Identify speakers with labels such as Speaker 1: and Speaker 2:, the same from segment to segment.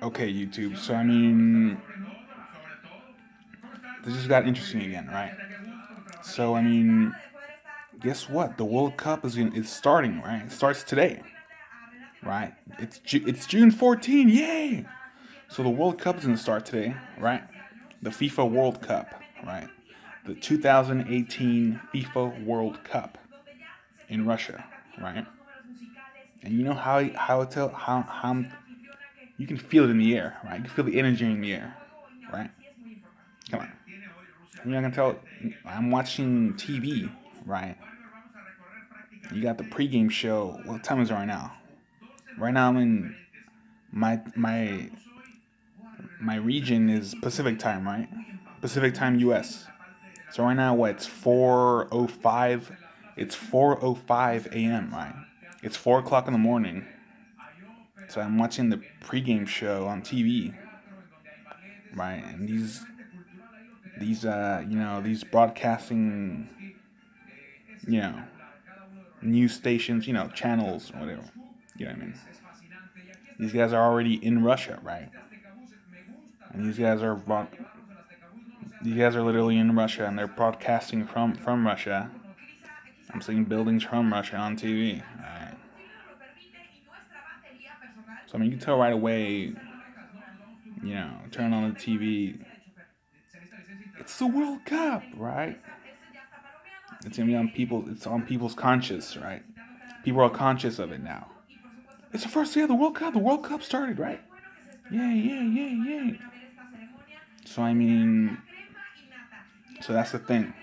Speaker 1: Okay, YouTube. So I mean, this just got interesting again, right? So I mean, guess what? The World Cup is starting, right? It starts today, right? It's June 14. Yay! So the World Cup is gonna start today, right? The FIFA World Cup, right? The 2018 FIFA World Cup in Russia, right? And you know how you can feel it in the air, right? You can feel the energy in the air, right? Come on. You're not gonna tell. I'm watching TV, right? You got the pregame show. What time is it right now? Right now I'm in my my my region is Pacific time, right? Pacific time, U.S. So right now, what? It's 4:05. It's 4:05 a.m. Right? It's 4 o'clock in the morning. So I'm watching the pregame show on TV, right? And these broadcasting, you know, news stations, channels, or whatever. You know what I mean? These guys are already in Russia, right? And these guys are literally in Russia, and they're broadcasting from Russia. I'm seeing buildings from Russia on TV. Right? So I mean, you can tell right away. Turn on the TV. It's the World Cup, right? It's gonna be on people. It's on people's conscious, right? People are conscious of it now. It's the first day of the World Cup. The World Cup started, right? Yay, yay, yay, yay. So I mean, so that's the thing.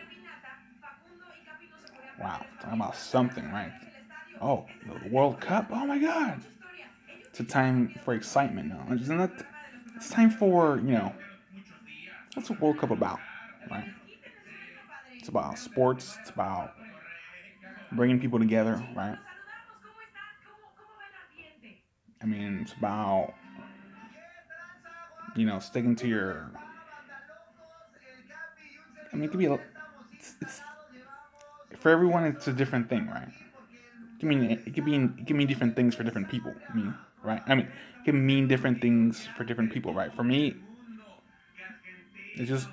Speaker 1: Wow, talking about something, right? Oh, the World Cup. Oh my God! It's a time for excitement now. Isn't that? It's time for what's the World Cup about, right? It's about sports. It's about bringing people together, right? I mean, it's about sticking to your. I mean, it could be. It's for everyone. It's a different thing, right? It can mean different things for different people. Right? I mean, it can mean different things for different people, right? For me, it's just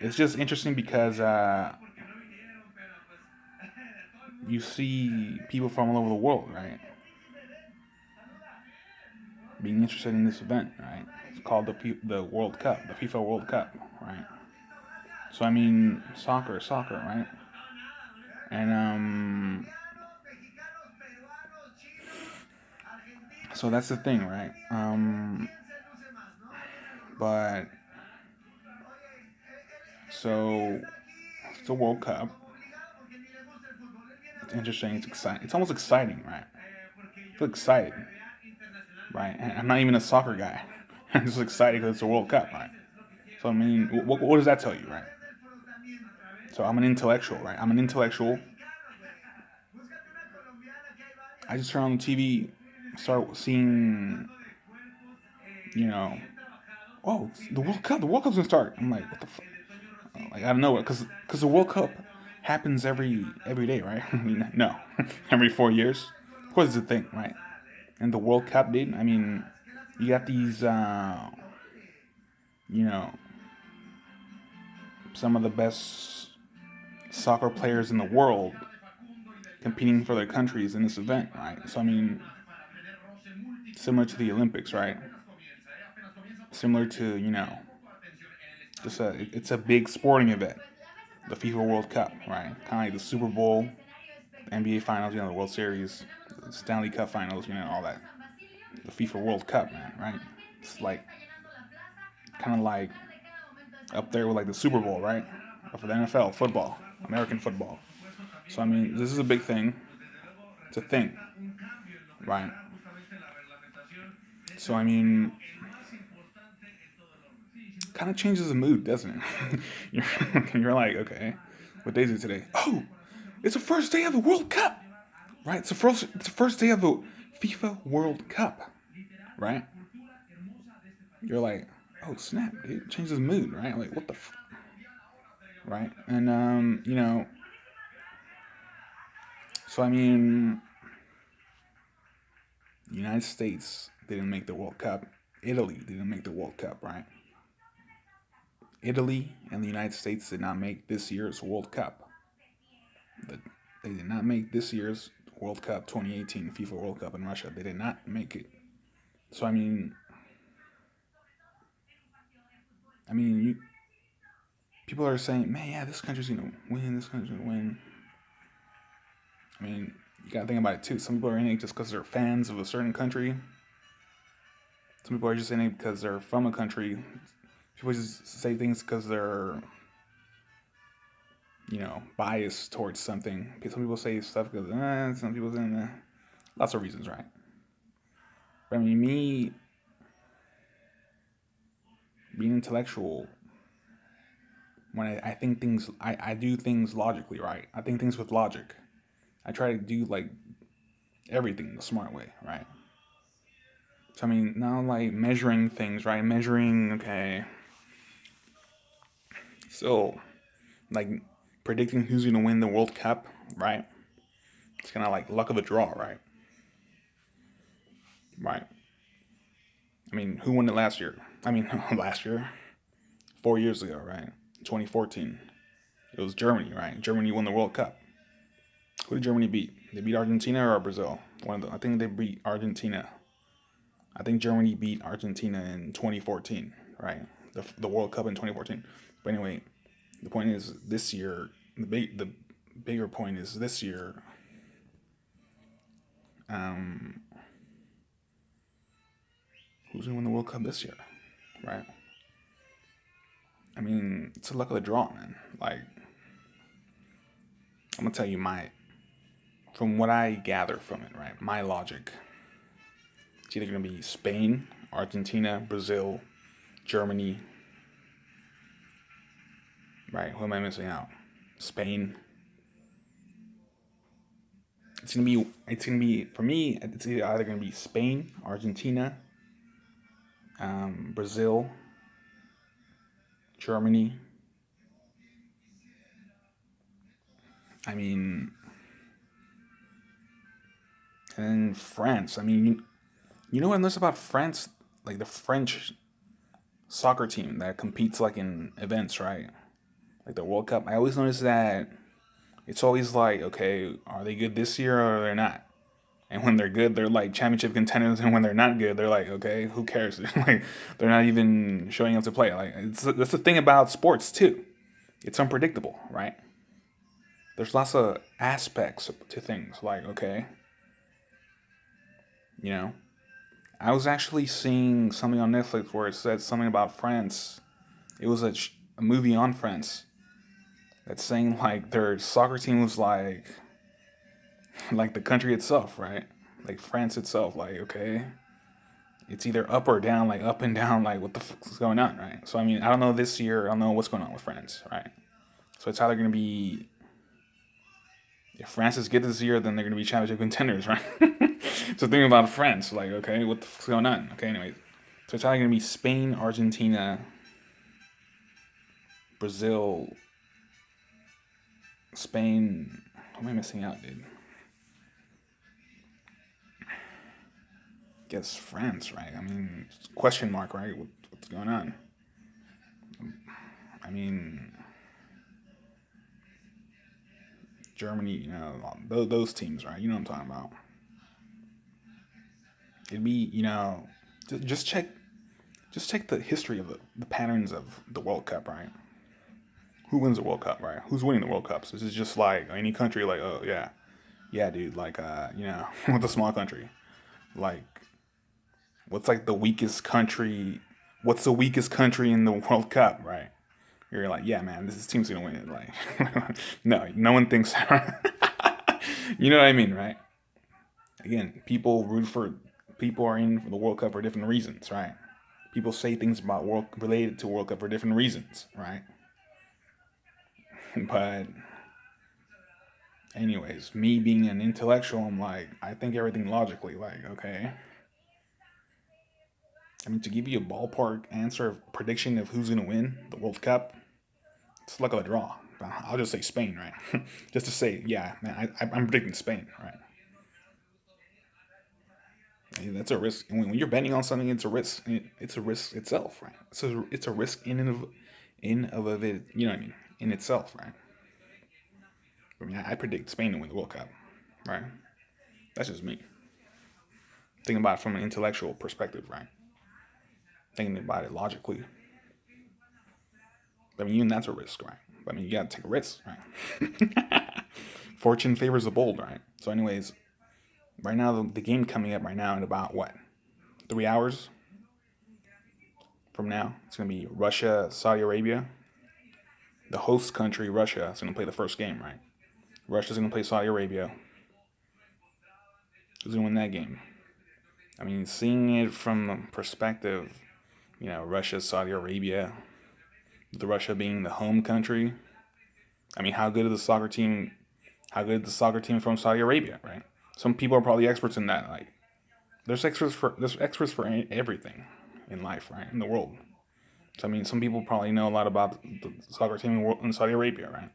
Speaker 1: it's just interesting because you see people from all over the world, right? Being interested in this event, right? It's called the World Cup, the FIFA World Cup, right? So I mean, soccer, right? And so that's the thing, right? But so it's the World Cup. It's interesting. It's exciting. It's almost exciting, right? I feel excited, right? And I'm not even a soccer guy. I'm just excited because it's the World Cup, right? So I mean, what does that tell you, right? So I'm an intellectual, right? I'm an intellectual. I just turn on the TV, start seeing, you know, oh, the World Cup. The World Cup's gonna start. I'm like, what the fuck? Like I don't know, because the World Cup happens every day, right? I mean, no, every 4 years. Of course, it's a thing, right? And the World Cup, dude. I mean, you got these, you know, some of the best soccer players in the world competing for their countries in this event, right? So I mean, similar to the Olympics, right? Similar to it's a big sporting event, the FIFA World Cup, right? Kind of like the Super Bowl, the NBA Finals, the World Series, the Stanley Cup Finals, all that. The FIFA World Cup, man, right? It's like kind of like up there with like the Super Bowl, right? For the NFL football, American football. So I mean, this is a big thing. It's a thing, right? So I mean, kind of changes the mood, doesn't it? you're like, okay, what day is it today? Oh, it's the first day of the World Cup, right? It's the first day of the FIFA World Cup, right? You're like, oh snap, dude, it changes the mood, right? Like, what the, right? And so I mean, the United States didn't make the World Cup. Italy didn't make the World Cup, right? Italy and the United States did not make this year's World Cup. The, they did not make this year's World Cup 2018 FIFA World Cup in Russia. They did not make it. So I mean, people are saying, man, yeah, this country's gonna win. This country's gonna win. I mean, you gotta think about it too. Some people are in it just because they're fans of a certain country. Some people are just in it because they're from a country. People just say things because they're, biased towards something. Some people say stuff because, some people say, lots of reasons, right? But I mean, me being intellectual, when I think things, I do things logically, right? I think things with logic. I try to do like everything the smart way, right? So I mean, now like measuring things, right? Measuring, okay. So like predicting who's gonna win the World Cup, right? It's kind of like luck of a draw, right? Right. I mean, who won it last year? I mean, last year, 4 years ago, right? 2014. It was Germany, right? Germany won the World Cup. Who did Germany beat? They beat Argentina or Brazil? One of them. I think they beat Argentina. I think Germany beat Argentina in 2014, right? The World Cup in 2014. But anyway, the point is this year. The bigger point is this year. Um, who's gonna win the World Cup this year, right? I mean, it's a luck of the draw, man. Like, I'm gonna tell you from what I gather from it, right? My logic. It's either gonna be Spain, Argentina, Brazil, Germany, right? Who am I missing out? Spain. It's gonna be for me. It's either gonna be Spain, Argentina, Brazil, Germany. I mean, and France. I mean, you know what I noticed about France? Like the French soccer team that competes like in events, right? Like the World Cup. I always notice that it's always like, okay, are they good this year or they're not? And when they're good, they're like championship contenders, and when they're not good, they're like, okay, who cares? Like they're not even showing up to play. Like that's the thing about sports too. It's unpredictable, right? There's lots of aspects to things. Like okay, you know, I was actually seeing something on Netflix where it said something about France. It was a movie on France that's saying like their soccer team was like the country itself, right? Like France itself. Like okay, it's either up or down, like up and down, like what the fuck is going on, right? So I mean, I don't know this year. I don't know what's going on with France, right? So it's either going to be if France is good this year, then they're going to be championship contenders, right? So thinking about France, like okay, what the fuck's going on? Okay, anyways, so it's either going to be Spain, Argentina, Brazil, Spain. What am I missing out, dude? Guess France, right? I mean, question mark, right? What's going on? I mean, Germany, those teams, right? You know what I'm talking about. It'd be, just check the history of the patterns of the World Cup, right? Who wins the World Cup, right? Who's winning the World Cups? This is just like any country, like, oh yeah, yeah, dude, like, with a small country, like, what's like the weakest country? What's the weakest country in the World Cup, right? You're like, yeah, man, this team's gonna win it. Like, no one thinks. You know what I mean, right? Again, people are in for the World Cup for different reasons, right? People say things about world related to World Cup for different reasons, right? But anyways, me being an intellectual, I'm like, I think everything logically. Like, okay, I mean, to give you a ballpark answer of prediction of who's gonna win the World Cup, it's luck of the draw. I'll just say Spain, right? Just to say, yeah, man, I'm predicting Spain, right? That's a risk. And when you're betting on something, it's a risk. It's a risk itself, right? So it's a risk in of it. You know what I mean? In itself, right? I mean, I predict Spain to win the World Cup, right? That's just me thinking about it from an intellectual perspective, right? Thinking about it logically. I mean, even that's a risk, right? I mean, you gotta take a risk, right? Fortune favors the bold, right? So, anyways, right now the game coming up right now in about what 3 hours from now, it's gonna be Russia, Saudi Arabia. The host country, Russia, is gonna play the first game, right? Russia's gonna play Saudi Arabia. Who's gonna win that game? I mean, seeing it from the perspective, Russia, Saudi Arabia, with Russia being the home country. I mean, how good is the soccer team? How good is the soccer team from Saudi Arabia, right? Some people are probably experts in that. Like, there's experts for everything in life, right? In the world. So I mean, some people probably know a lot about the soccer team in Saudi Arabia, right?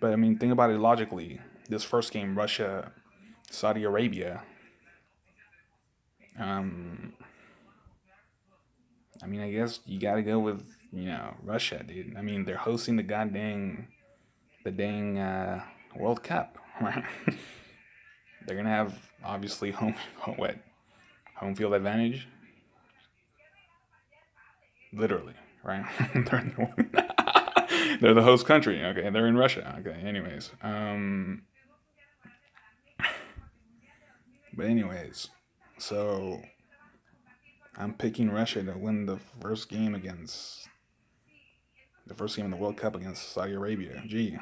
Speaker 1: But think about it logically. This first game, Russia, Saudi Arabia. Um, I mean, I guess you got to go with Russia, dude. I mean, they're hosting the dang World Cup, right? They're gonna have obviously home field advantage, literally, right? they're the host country. Okay, they're in Russia. Okay, anyways, but anyways, so I'm picking Russia to win the first game in the World Cup against Saudi Arabia. Gee,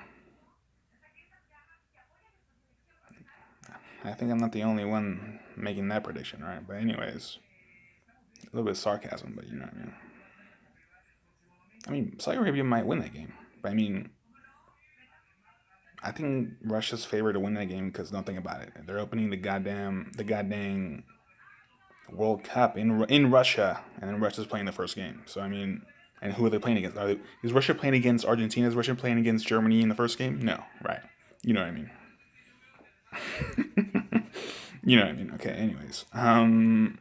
Speaker 1: I think I'm not the only one making that prediction, right? But anyways, a little bit of sarcasm, but you know what I mean. I mean, Saudi Arabia might win that game, but I mean, I think Russia's favored to win that game because don't think about it. They're opening the goddamn World Cup in Russia, and then Russia's playing the first game. So I mean, and who are they playing against? Is Russia playing against Argentina? Is Russia playing against Germany in the first game? No, right? You know what I mean. You know what I mean. Okay. Anyways, playing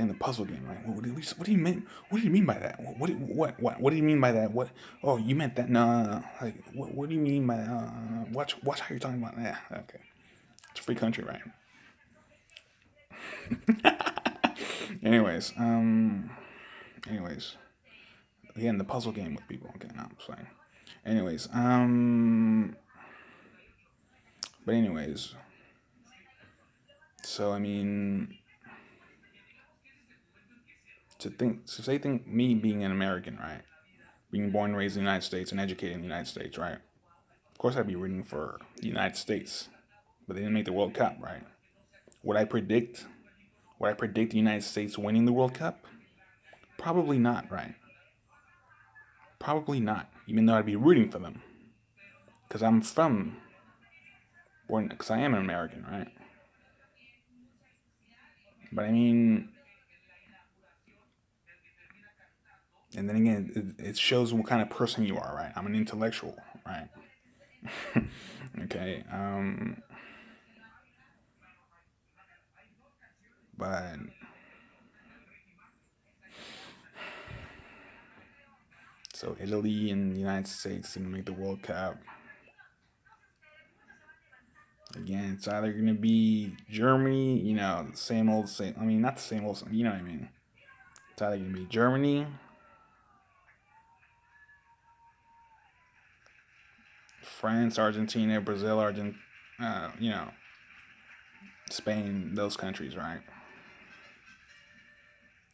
Speaker 1: the puzzle game, right? What do you mean? What do you mean by that? What do you mean by that? What? Oh, you meant that? No, no, no. Like, what do you mean by that? Watch how you're talking about that. Okay, it's a free country, right? anyways, um, anyways, again, the puzzle game with people. Okay, no, I'm saying. Anyways, but anyways, so I mean, think me being an American, right? Being born and raised in the United States and educated in the United States, right? Of course, I'd be rooting for the United States, but they didn't make the World Cup, right? Would I predict? Would I predict the United States winning the World Cup? Probably not, right? Probably not. Even though I'd be rooting for them, because because I am an American, right? But I mean, and then again, it shows what kind of person you are, right? I'm an intellectual, right? Okay. But so Italy and the United States didn't make the World Cup. Again, it's either gonna be Germany, the same old same. I mean, not the same old. You know what I mean? It's either gonna be Germany, France, Argentina, Brazil, uh, you know, Spain, those countries, right?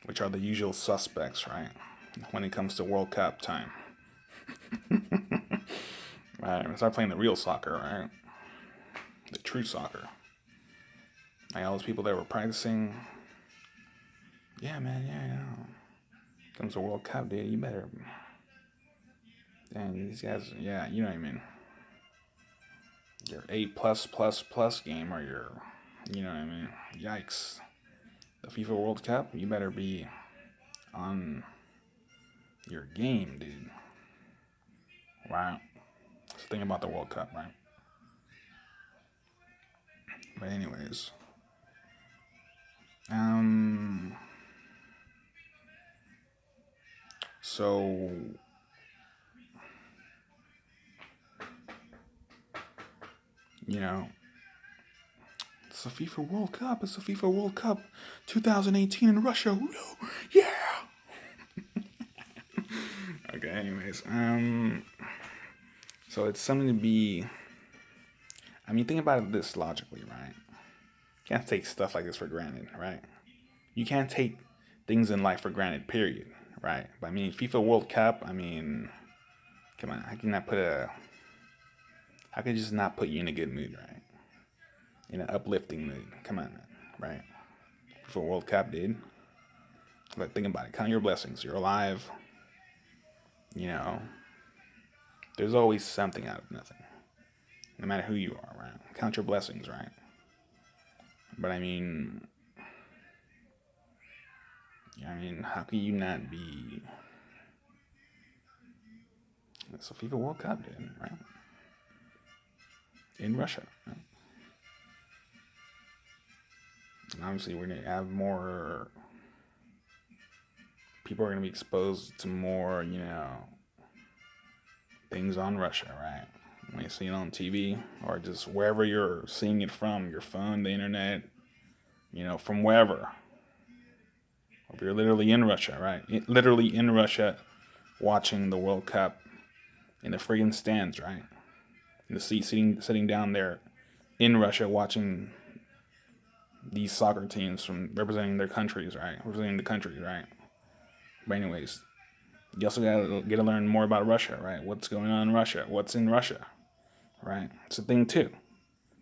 Speaker 1: Which are the usual suspects, right? When it comes to World Cup time, right? We start playing the real soccer, right? The true soccer. Like all those people that were practicing. Yeah, man, yeah. Comes to World Cup, dude. You better. Dang, these guys. Yeah, you know what I mean. Your A+++ game or your, you know what I mean. Yikes. The FIFA World Cup. You better be on your game, dude. Right. That's the thing about the World Cup, right? But anyways, So, you know, it's the FIFA World Cup. It's the FIFA World Cup 2018 in Russia. Woo! Yeah. Okay. Anyways, so it's something to be. I mean, think about this logically, right? You can't take stuff like this for granted, right? You can't take things in life for granted, period, right? But I mean, FIFA World Cup. I mean, come on, how could just not put you in a good mood, right? In an uplifting mood. Come on, man, right? FIFA World Cup, dude. Like, think about it. Count your blessings. You're alive. You know, there's always something out of nothing, no matter who you are, right? Count your blessings, right? But how can you not be? It's a FIFA World Cup, dude, right? In Russia, right? And obviously, we're gonna have more. People are gonna be exposed to more, things on Russia, right? When you see it on TV or just wherever you're seeing it from, your phone, the internet, from wherever. If you're literally in Russia, right? Literally in Russia, watching the World Cup in the friggin' stands, right? In the seat, sitting down there in Russia, watching these soccer teams from representing their countries, right? Representing the country, right? But anyways, you also gotta get to learn more about Russia, right? What's going on in Russia? What's in Russia, right? It's a thing too.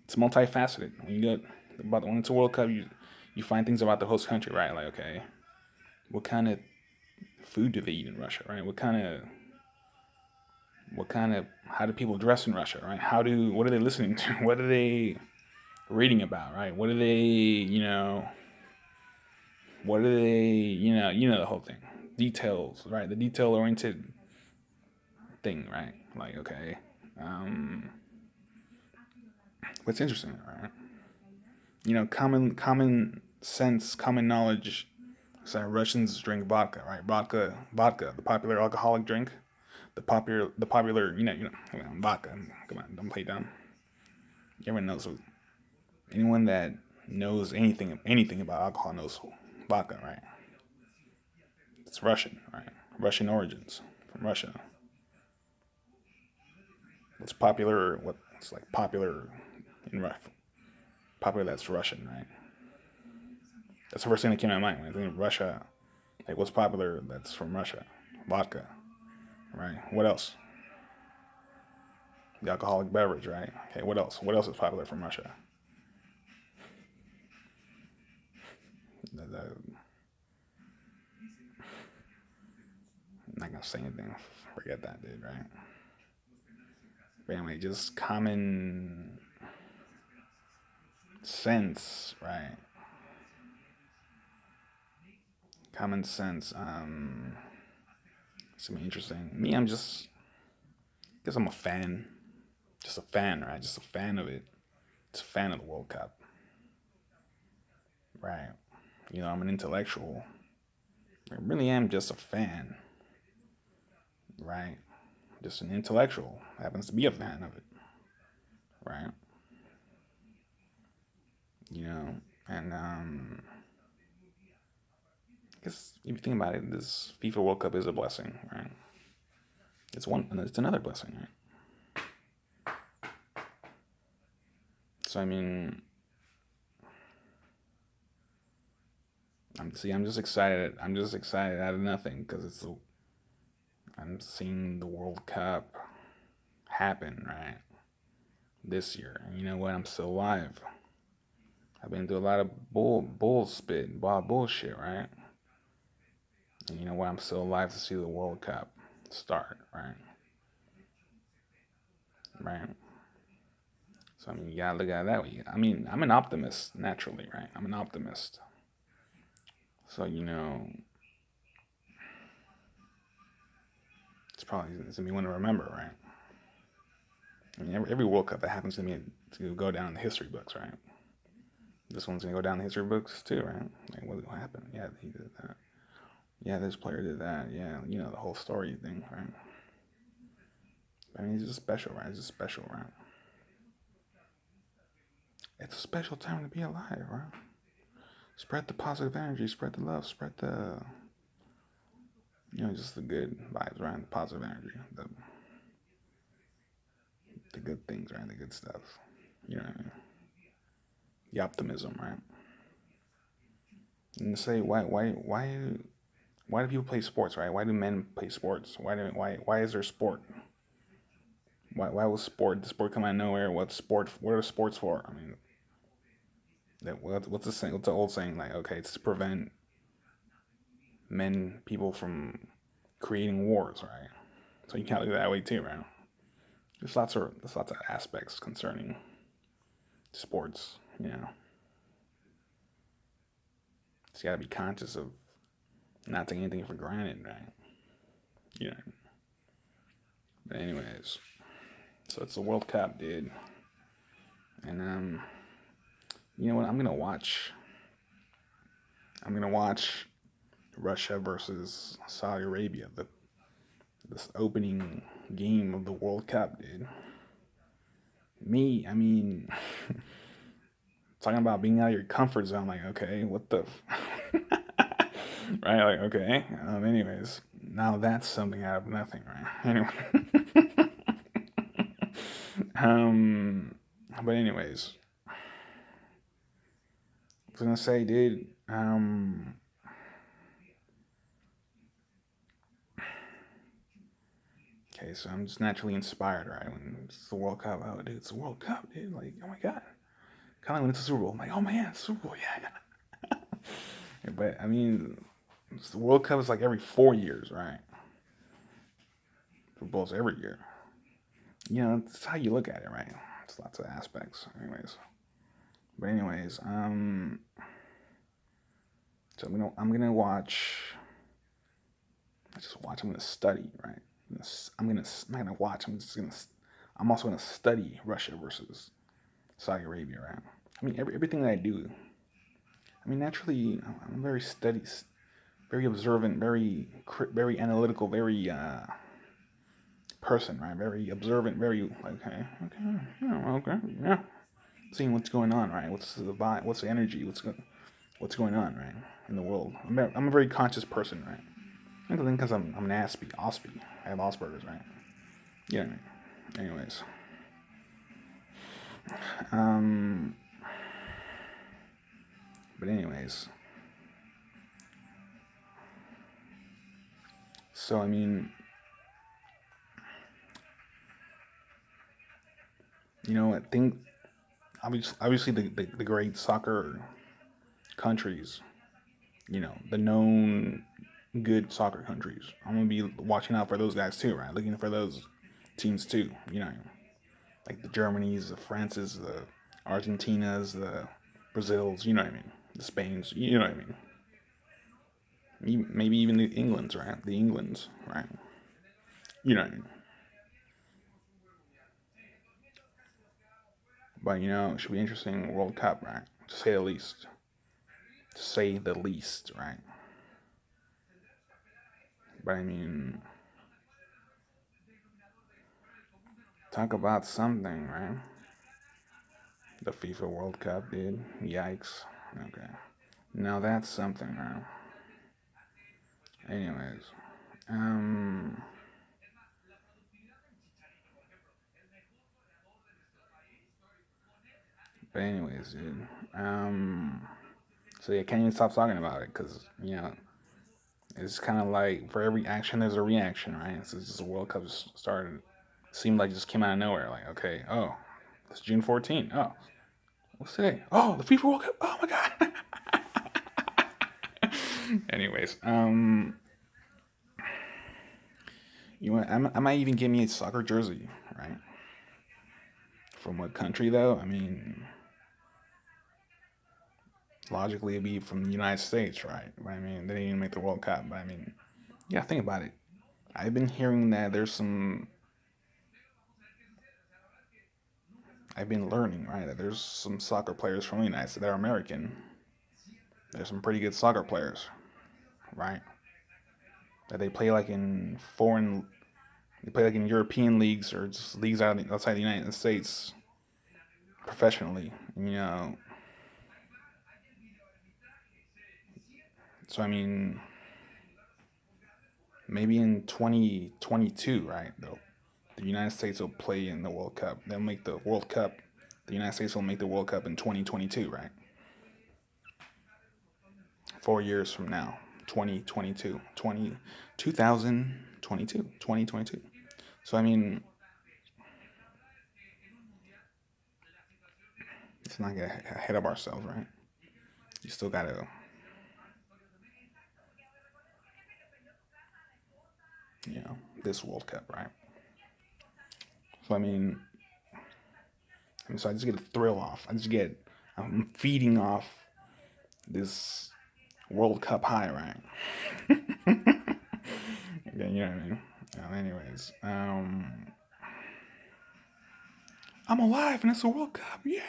Speaker 1: It's multifaceted. When it's a World Cup, you find things about the host country, right? Like, okay, what kind of food do they eat in Russia, right? How do people dress in Russia, right? What are they listening to? What are they reading about, right? What are they, the whole thing. Details, right? The detail oriented thing, right? Like, okay, um, what's interesting, right? Common sense, common knowledge. So Russians drink vodka, right? Vodka, the popular alcoholic drink, the popular, vodka. Come on, don't play dumb. Everyone knows. Anyone that knows anything about alcohol knows vodka, right? It's Russian, right? Russian origins from Russia. What's like popular in Russia? Popular that's Russian, right? That's the first thing that came to my mind when I think of Russia. Like, what's popular that's from Russia? Vodka, right? What else? The alcoholic beverage, right? Okay, what else? What else is popular from Russia? I'm not gonna say anything. Forget that, dude, right? But anyway, just common sense, right? Common sense. It's gonna be interesting. Me, I guess I'm a fan. Just a fan, right? Just a fan of it. Just a fan of the World Cup, right? I'm an intellectual. I really am just a fan, right? Just an intellectual. Happens to be a fan of it, right? You know, and I guess if you think about it, this FIFA World Cup is a blessing, right? It's another blessing, right? So I mean, I'm just excited. I'm just excited out of nothing because I'm seeing the World Cup happen, right? This year, and you know what? I'm still alive. I've been through a lot of bullshit, right? And you know what? I'm still alive to see the World Cup start, right? Right. So I mean, you gotta look at it that way. I mean, I'm an optimist naturally, right? I'm an optimist. So it's gonna be one to remember, right? I mean, every World Cup that happens to me to go down in the history books, right? This one's gonna go down in the history books too, right? Like, what happened? Yeah, he did that. Yeah, this player did that. Yeah, the whole story thing, right? I mean, it's just special, right? It's just special, right? It's a special time to be alive, right? Spread the positive energy, spread the love, spread the, just the good vibes, right? The positive energy, the good things, right? The good stuff. You know what I mean? The optimism, right? And to say why do people play sports, right? Why do men play sports? Why is there sport? Why was sport? The sport come out of nowhere? What's sport? What are sports for? I mean, what's the saying? What's the old saying? Like, okay, it's to prevent people from creating wars, right? So you can't look at it that way too, right? There's lots of aspects concerning sports. So you gotta be conscious of not taking anything for granted, right? You know. But anyways, so it's the World Cup, dude, and you know what? I'm gonna watch Russia versus Saudi Arabia, this opening game of the World Cup, dude. I mean, talking about being out of your comfort zone, like, okay, what the, right? Like, okay. Anyways, now that's something out of nothing, right? Anyway, um, but anyways, I was gonna say, dude, okay, so I'm just naturally inspired, right? When it's the World Cup, oh, dude, it's the World Cup, dude. Like, oh my god, kind of like when it's the Super Bowl. I'm like, oh man, Super Bowl, yeah, yeah. But I mean, the World Cup is like every 4 years, right? Super Bowl's every year. It's how you look at it, right? It's lots of aspects, anyways. But anyways, so I'm gonna watch. I just watch. I'm gonna study, right? I'm not gonna watch. I'm also gonna study Russia versus Saudi Arabia, right? I mean, everything that I do. I mean, naturally, I'm very steady, very observant, very analytical, very person, right? Very observant, very okay, okay, yeah, okay, yeah. Seeing what's going on, right? What's the vibe? What's the energy? What's going on, right? In the world. I'm a very conscious person, right? I think because I'm an Ospie. I have Asperger's, right? Yeah. Anyways, um, but anyways, so I mean, I think obviously the great soccer countries, the known good soccer countries. I'm gonna be watching out for those guys too, right? Looking for those teams too. Like the Germanys, the Frances, the Argentinas, the Brazils. You know what I mean? The Spains. You know what I mean? Maybe even the Englands, right? The Englands, right? You know what I mean? But it should be interesting World Cup, right? To say the least. To say the least, right? But I mean, talk about something, right? The FIFA World Cup, dude. Yikes. Okay. Now that's something, right? Anyways, um, but anyways, dude. So yeah, can't even stop talking about it because it's kind of like for every action there's a reaction, right? So it's just the World Cup just started. Seemed like it just came out of nowhere. Like, okay, oh, it's June 14th. Oh, what's today? Oh, the FIFA World Cup. Oh my God. Anyways, I might even get me a soccer jersey, right? From what country though? I mean, logically it'd be from the United States, right? But I mean, they didn't even make the World Cup. But I mean, yeah, think about it. I've been hearing that there's some. I've been learning, right, that there's some soccer players from the United States that are American. There's some pretty good soccer players, right? that they play like in they play like in European leagues or just leagues outside the United States professionally. So I mean, maybe in 2022, right? The United States will play in the World Cup. They'll make the World Cup. The United States will make the World Cup in 2022, right? 4 years from now, 2022, 2022, 2022. So I mean, let's not get ahead of ourselves, right? You still gotta, this World Cup, right? So so I just get a thrill off. I'm feeding off this World Cup high, right? Yeah, you know what I mean. Anyways, I'm alive and it's a World Cup. Yeah,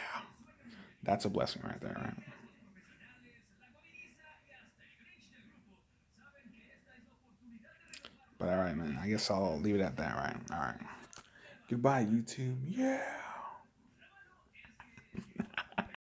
Speaker 1: that's a blessing right there, right? But all right, man. I guess I'll leave it at that, right? All right. Goodbye, YouTube. Yeah.